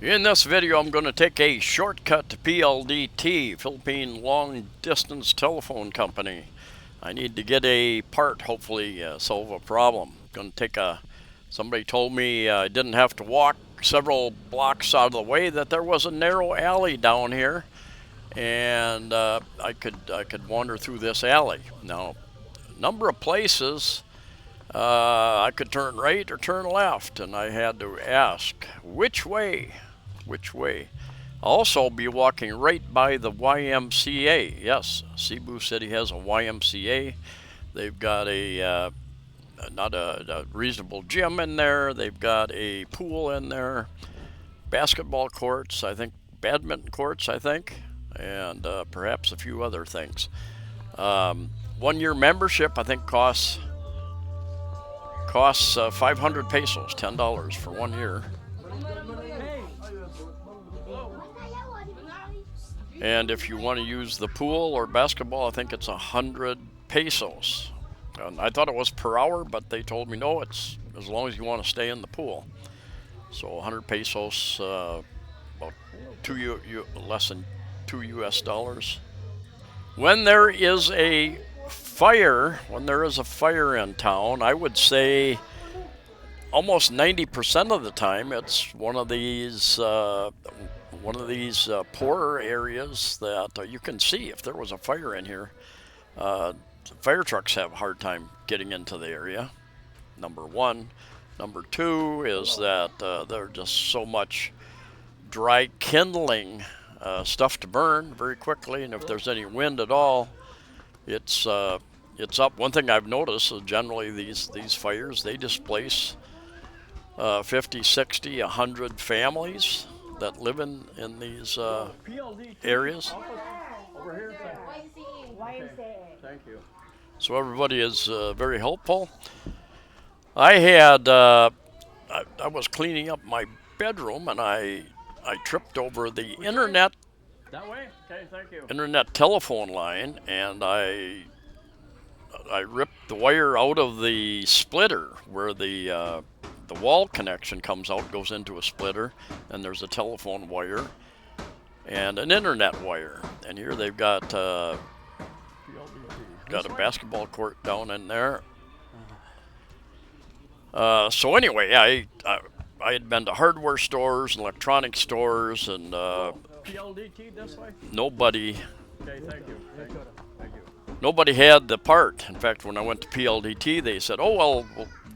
In this video, I'm going to take a shortcut to Pldt, Philippine Long Distance Telephone Company. I need to get a part, hopefully solve a problem. Going to take somebody told me I didn't have to walk several blocks out of the way, that there was a narrow alley down here, and I could wander through this alley. Now, a number of places I could turn right or turn left, and I had to ask which way. I'll also be walking right by the YMCA. Yes, Cebu City has a YMCA. They've got not a reasonable gym in there. They've got a pool in there, basketball courts, I think, badminton courts, I think, and perhaps a few other things. 1 year membership, I think, costs 500 pesos, $10 for 1 year. And if you want to use the pool or basketball, I think it's 100 pesos. And I thought it was per hour, but they told me no, it's as long as you want to stay in the pool. So 100 pesos, about less than $2 US. When there is a fire in town, I would say almost 90% of the time it's one of these poorer areas that you can see if there was a fire in here. Fire trucks have a hard time getting into the area, number one. Number two is that there's just so much dry kindling stuff to burn very quickly, and if there's any wind at all, it's up. One thing I've noticed is generally these fires, they displace 50, 60, 100 families that live in these areas. Over here, Thank you. So everybody is very helpful. I was cleaning up my bedroom, and I tripped over the internet that way? Okay, thank you. internet telephone line, and I ripped the wire out of the splitter where the wall connection comes out, goes into a splitter, and there's a telephone wire and an internet wire. And here they've got a basketball court down in there. So anyway, I had been to hardware stores, electronic stores, and Pldt this way? nobody Okay, thank you. nobody had the part. In fact, when I went to Pldt, they said, "Oh, well,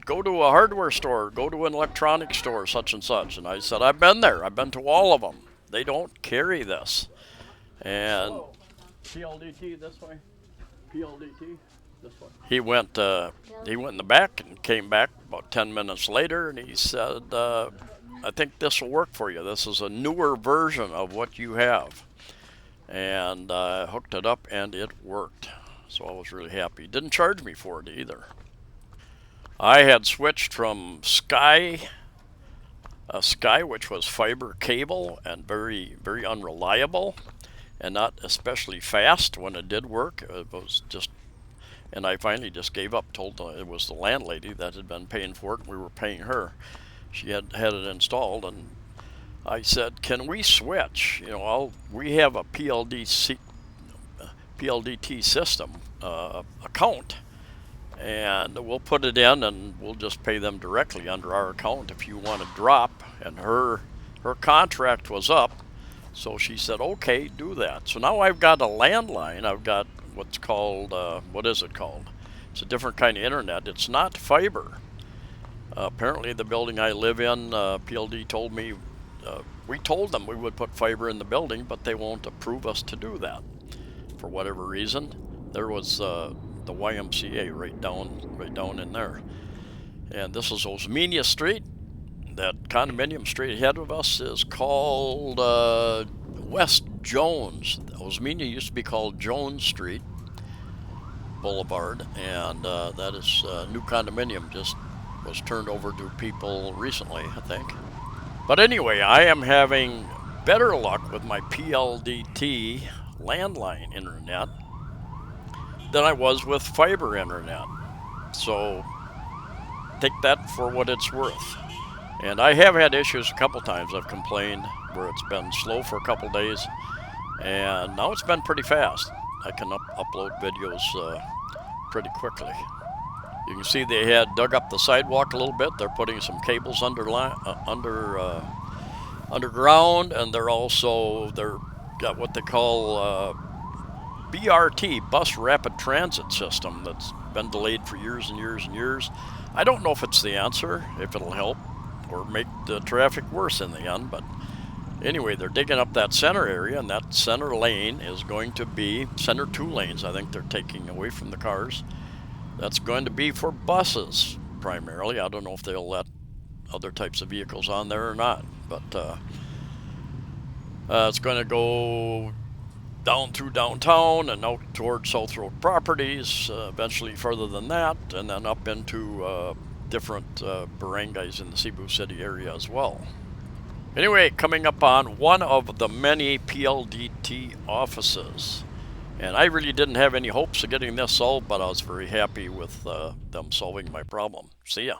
go to a hardware store, go to an electronic store, such and such." And I said, "I've been there. I've been to all of them. They don't carry this." And Pldt this way? Pldt this way? he went in the back and came back about 10 minutes later, and he said, "I think this will work for you. This is a newer version of what you have." And I hooked it up, and it worked. So I was really happy. Didn't charge me for it either. I had switched from Sky, which was fiber cable and very, very unreliable and not especially fast when it did work. It was just, and I finally just gave up, told it was the landlady that had been paying for it, and we were paying her. She had it installed, and I said, "Can we switch? We have a Pldt system account, and we'll put it in, and we'll just pay them directly under our account if you want to drop." And her contract was up, so she said, "Okay, do that." So now I've got a landline. I've got what's called, what is it called? It's a different kind of internet. It's not fiber. Apparently the building I live in, Pldt told me, we told them we would put fiber in the building, but they won't approve us to do that for whatever reason. There was the YMCA right down in there. And this is Osmeña Street. That condominium straight ahead of us is called West Jones. Osmeña used to be called Jones Street Boulevard, and that is a new condominium, just was turned over to people recently, I think. But anyway, I am having better luck with my Pldt landline internet than I was with fiber internet. So take that for what it's worth. And I have had issues a couple times. I've complained where it's been slow for a couple days, and now it's been pretty fast. I can upload videos pretty quickly. You can see they had dug up the sidewalk a little bit. They're putting some cables underground, and they're got what they call BRT, bus rapid transit system, that's been delayed for years and years and years. I don't know if it's the answer, if it'll help or make the traffic worse in the end, but anyway, they're digging up that center area, and that center lane is going to be center 2 lanes. I think they're taking away from the cars. That's going to be for buses primarily. I don't know if they'll let other types of vehicles on there or not, but it's going to go down through downtown and out towards South Road Properties, eventually further than that, and then up into different barangays in the Cebu City area as well. Anyway, coming up on one of the many PLDT offices. And I really didn't have any hopes of getting this solved, but I was very happy with them solving my problem. See ya.